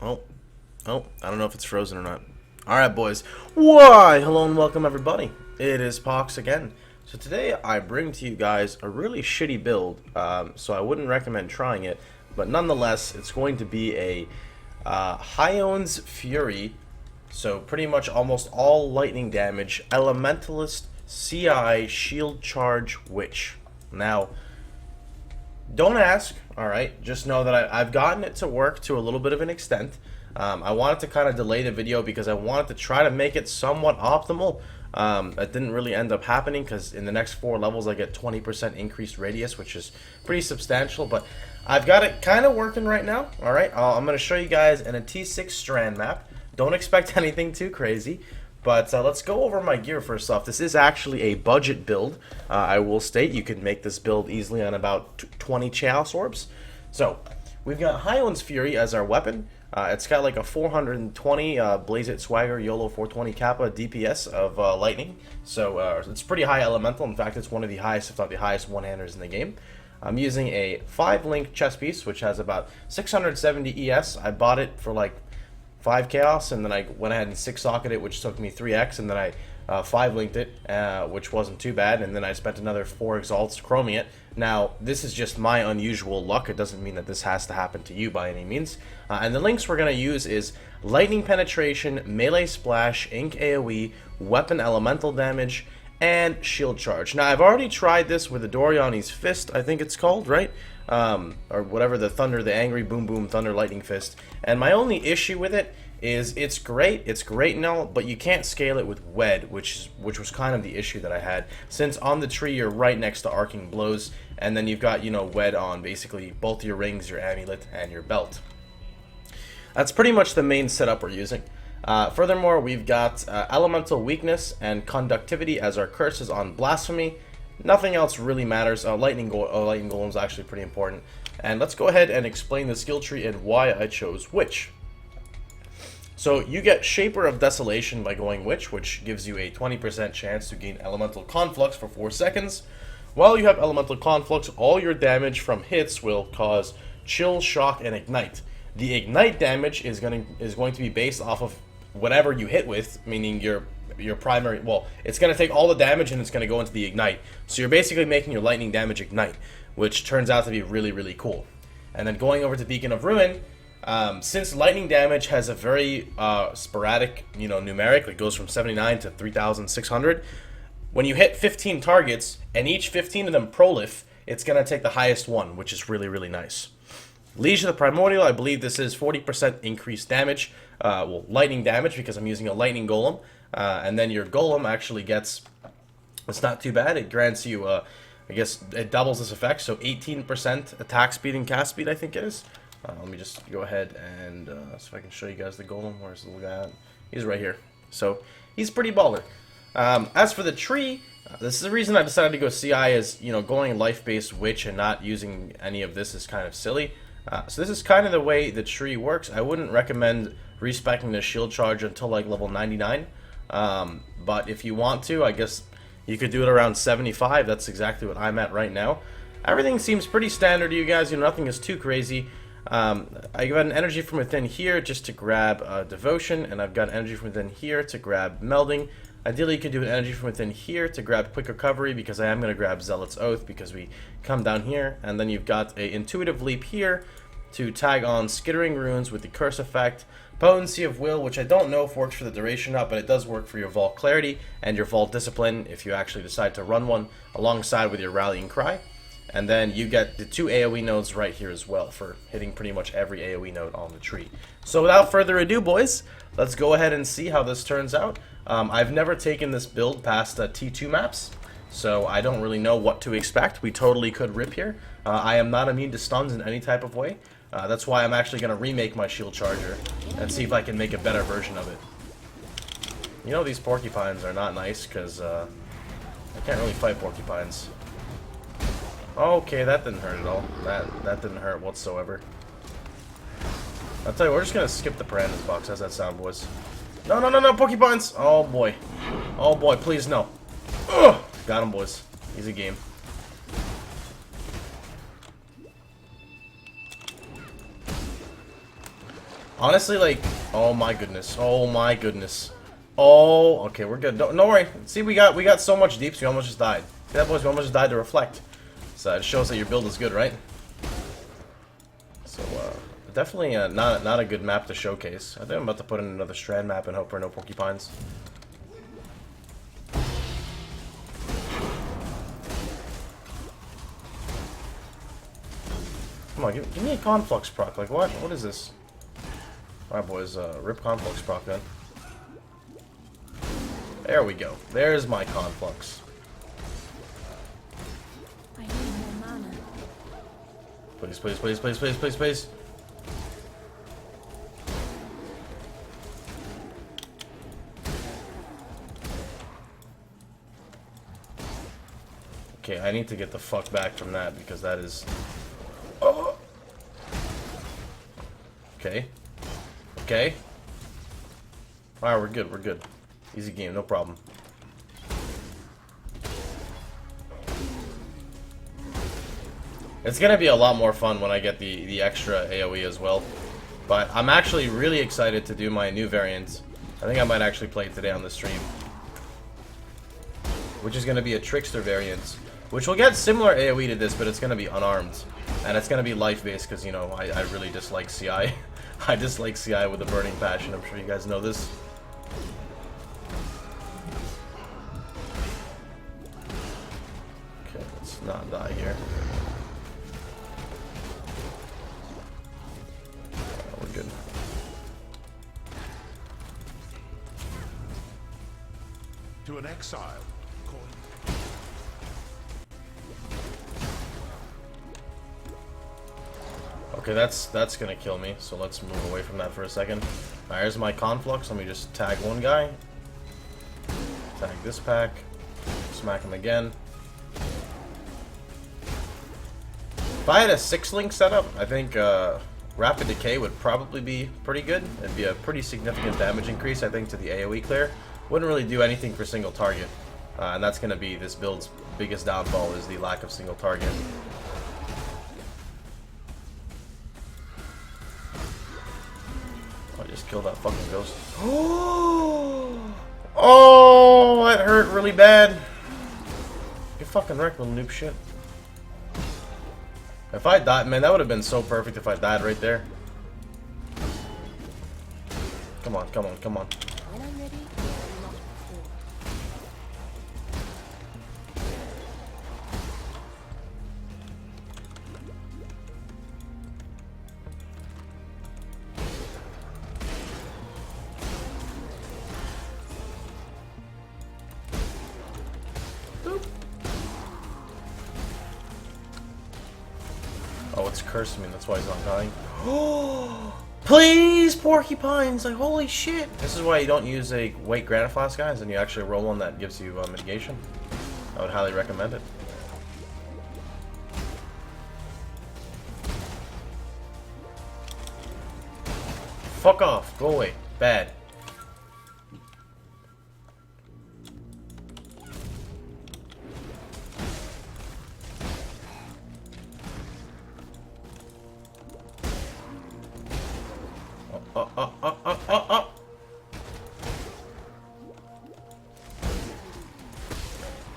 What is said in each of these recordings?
Oh, I don't know if it's frozen or not. Alright, boys. Why? Hello and welcome, everybody. It is Pohx again. So today I bring to you guys a really shitty build, so I wouldn't recommend trying it, but nonetheless, it's going to be a High Fury, so pretty much almost all lightning damage, Elementalist CI Shield Charge Witch. Now, don't ask, alright? Just know that I've gotten it to work to a little bit of an extent. I wanted to kind of delay the video because I wanted to try to make it somewhat optimal. That didn't really end up happening because in the next 4 levels I get 20% increased radius, which is pretty substantial. But I've got it kind of working right now, alright? I'm going to show you guys in a T6 strand map. Don't expect anything too crazy. But let's go over my gear first off. This is actually a budget build. I will state you can make this build easily on about 20 Chaos Orbs. So, we've got High Fury as our weapon. It's got like a 420 Blaze It Swagger YOLO 420 Kappa DPS of lightning. So, it's pretty high elemental. In fact, it's one of the highest, if not the highest, one-handers in the game. I'm using a 5-link chest piece, which has about 670 ES. I bought it for like 5 chaos, and then I went ahead and 6-socketed it, which took me 3x, and then I 5-linked it, which wasn't too bad, and then I spent another 4 exalts chroming it. Now, this is just my unusual luck. It doesn't mean that this has to happen to you by any means. And the links we're going to use is Lightning Penetration, Melee Splash, Ink AoE, Weapon Elemental Damage, and Shield Charge. Now, I've already tried this with the Doriani's Fist, I think it's called, right? Or whatever, the Thunder, the Angry Boom Boom Thunder Lightning Fist. And my only issue with it is it's great now, but you can't scale it with Wed, which was kind of the issue that I had. Since on the tree you're right next to Arcing Blows, and then you've got, you know, Wed on basically both your rings, your amulet, and your belt. That's pretty much the main setup we're using. Furthermore, we've got Elemental Weakness and Conductivity as our curses on Blasphemy. Nothing else really matters. Lightning Golem is actually pretty important. And let's go ahead and explain the skill tree and why I chose Witch. So you get Shaper of Desolation by going Witch, which gives you a 20% chance to gain Elemental Conflux for 4 seconds. While you have Elemental Conflux, all your damage from hits will cause Chill, Shock, and Ignite. The Ignite damage is going to be based off of whatever you hit with, meaning your primary, well, it's going to take all the damage and it's going to go into the Ignite. So you're basically making your lightning damage Ignite, which turns out to be really, really cool. And then going over to Beacon of Ruin, since lightning damage has a very sporadic, numeric, it goes from 79 to 3,600, when you hit 15 targets, and each 15 of them prolif, it's going to take the highest one, which is really, really nice. Liege of the Primordial, I believe this is 40% increased damage, well, lightning damage, because I'm using a lightning golem, and then your golem actually gets, it's not too bad, it grants you, I guess, it doubles this effect, so 18% attack speed and cast speed, I think it is. Let me just go ahead and see if I can show you guys the golem. Where's the little guy at? He's right here. So, he's pretty baller. As for the tree, this is the reason I decided to go CI is, going life-based witch and not using any of this is kind of silly. So this is kind of the way the tree works. I wouldn't recommend respecing the shield charge until like level 99. But if you want to, I guess you could do it around 75. That's exactly what I'm at right now. Everything seems pretty standard to you guys. Nothing is too crazy. I got an energy from within here just to grab Devotion, and I've got an energy from within here to grab Melding. Ideally, you could do an energy from within here to grab Quick Recovery, because I am going to grab Zealot's Oath, because we come down here, and then you've got a Intuitive Leap here to tag on Skittering Runes with the Curse effect, Potency of Will, which I don't know if works for the duration or not, but it does work for your Vault Clarity and your Vault Discipline if you actually decide to run one alongside with your Rallying Cry. And then you get the 2 AoE nodes right here as well for hitting pretty much every AoE node on the tree. So without further ado, boys, let's go ahead and see how this turns out. I've never taken this build past T2 maps, so I don't really know what to expect. We totally could rip here. I am not immune to stuns in any type of way. That's why I'm actually going to remake my shield charger and see if I can make a better version of it. These porcupines are not nice because I can't really fight porcupines. Okay, that didn't hurt at all. That didn't hurt whatsoever. I'll tell you, we're just gonna skip the Piranha's box. How's that sound, boys? No, no, no, no, porcupines! Oh boy. Oh boy, please no. Ugh! Got him, boys. Easy game. Honestly, like, oh my goodness. Oh my goodness. Oh, okay, we're good. Don't worry. See, we got so much deeps, we almost just died. See that, boys? We almost just died to reflect. So it shows that your build is good, right? So, definitely not a good map to showcase. I think I'm about to put in another strand map and hope for no porcupines. Come on, give me a conflux proc. Like, what? What is this? Alright, boys, rip conflux proc then. There we go. There's my conflux. I need more mana. Please, please, please, please, please, please, please. Okay, I need to get the fuck back from that because that is... Oh! Okay. Okay. Alright, we're good, we're good. Easy game, no problem. It's gonna be a lot more fun when I get the extra AoE as well. But I'm actually really excited to do my new variant. I think I might actually play it today on the stream. Which is gonna be a Trickster variant. Which will get similar AoE to this, but it's gonna be unarmed. And it's gonna be life-based because, you know, I really dislike CI. I dislike CI with a burning passion, I'm sure you guys know this. Okay, let's not die here. We're good. To an exile. Okay, that's gonna kill me, so let's move away from that for a second. Alright, here's my conflux. Let me just tag one guy. Tag this pack. Smack him again. If I had a 6-link setup, I think Rapid Decay would probably be pretty good. It'd be a pretty significant damage increase, I think, to the AoE clear. Wouldn't really do anything for single target. And that's gonna be this build's biggest downfall, is the lack of single target. Just kill that fucking ghost. Oh, that hurt really bad. You fucking wrecked, little noob shit. If I died, man, that would have been so perfect if I died right there. Come on, come on, come on. When I'm ready, not before. Oh, it's cursing me, that's why he's not dying. Please, porcupines! Like, holy shit! This is why you don't use a weight granite flask, guys, and you actually roll one that gives you mitigation. I would highly recommend it. Fuck off, go away. Bad.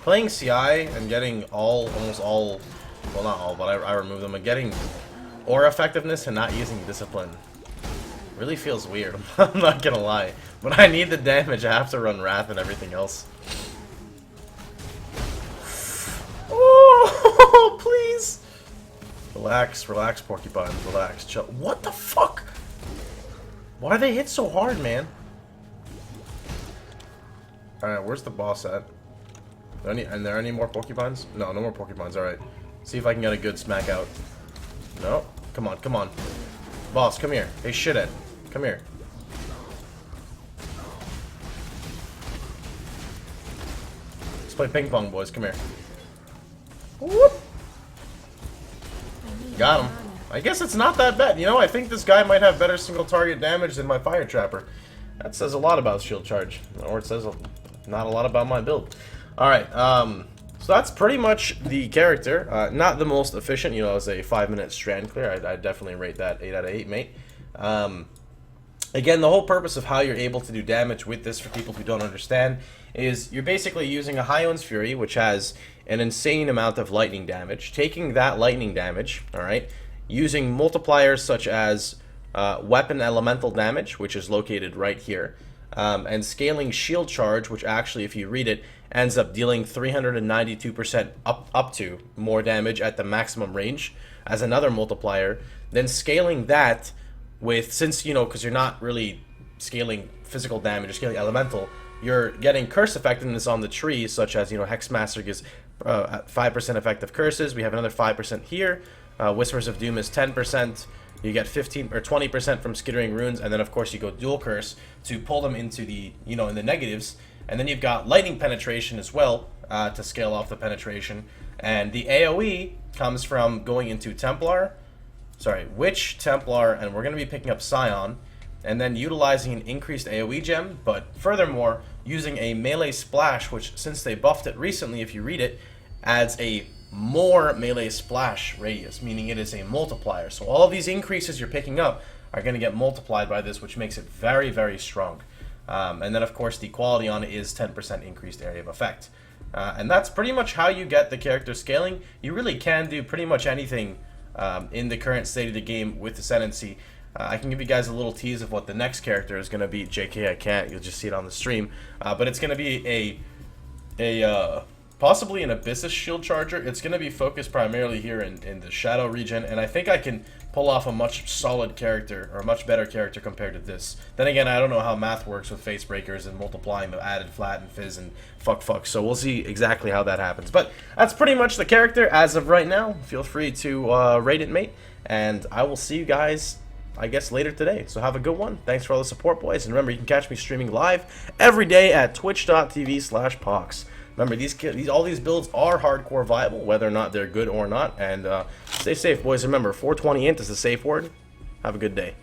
Playing CI and getting almost all, well not all, but I remove them, and getting aura effectiveness and not using discipline really feels weird. I'm not gonna lie. When I need the damage, I have to run Wrath and everything else. Oh, please! Relax, relax, porcupines, relax, chill. What the fuck? Why do they hit so hard, man? Alright, where's the boss at? Are there any more porcupines? No, no more porcupines, alright. See if I can get a good smack out. No? Come on, come on. Boss, come here. Hey, shithead. Come here. Let's play ping pong, boys. Come here. Whoop! Got him. I guess it's not that bad. You know, I think this guy might have better single target damage than my fire trapper. That says a lot about shield charge. Or it says not a lot about my build. Alright, so that's pretty much the character. Not the most efficient, you know, as a 5-minute strand clear. I'd definitely rate that 8 out of 8, mate. Again, the whole purpose of how you're able to do damage with this, for people who don't understand, is you're basically using a High One's Fury, which has an insane amount of lightning damage, taking that lightning damage, alright, using multipliers such as weapon elemental damage, which is located right here, and scaling shield charge, which actually, if you read it, ends up dealing 392% up to more damage at the maximum range as another multiplier, then scaling that with, since, you know, because you're not really scaling physical damage, you're scaling elemental, you're getting curse effectiveness on the tree, such as, you know, Hexmaster gives 5% effective curses. We have another 5% here. Whispers of Doom is 10%. You get 15 or 20% from Skittering Runes, and then of course you go dual curse to pull them into the, you know, in the negatives. And then you've got lightning penetration as well to scale off the penetration. And the AoE comes from going into Witch, Templar, and we're going to be picking up Scion, and then utilizing an increased AoE gem, but furthermore, using a melee splash, which, since they buffed it recently, if you read it, adds a more melee splash radius, meaning it is a multiplier. So all of these increases you're picking up are going to get multiplied by this, which makes it very, very strong. And then, of course, the quality on it is 10% increased area of effect. And that's pretty much how you get the character scaling. You really can do pretty much anything in the current state of the game with Ascendancy. I can give you guys a little tease of what the next character is going to be. JK, I can't. You'll just see it on the stream. But it's going to be possibly an Abyssus shield charger. It's going to be focused primarily here in the Shadow region, and I think I can pull off a much solid character, or a much better character compared to this. Then again, I don't know how math works with face breakers and multiplying the added flat and fizz and fuck, so we'll see exactly how that happens. But that's pretty much the character as of right now. Feel free to rate it, mate, and I will see you guys, I guess, later today. So have a good one. Thanks for all the support, boys, and remember, you can catch me streaming live every day at twitch.tv/Pohx. Remember, all these builds are hardcore viable, whether or not they're good or not. And stay safe, boys. Remember, 420 int is a safe word. Have a good day.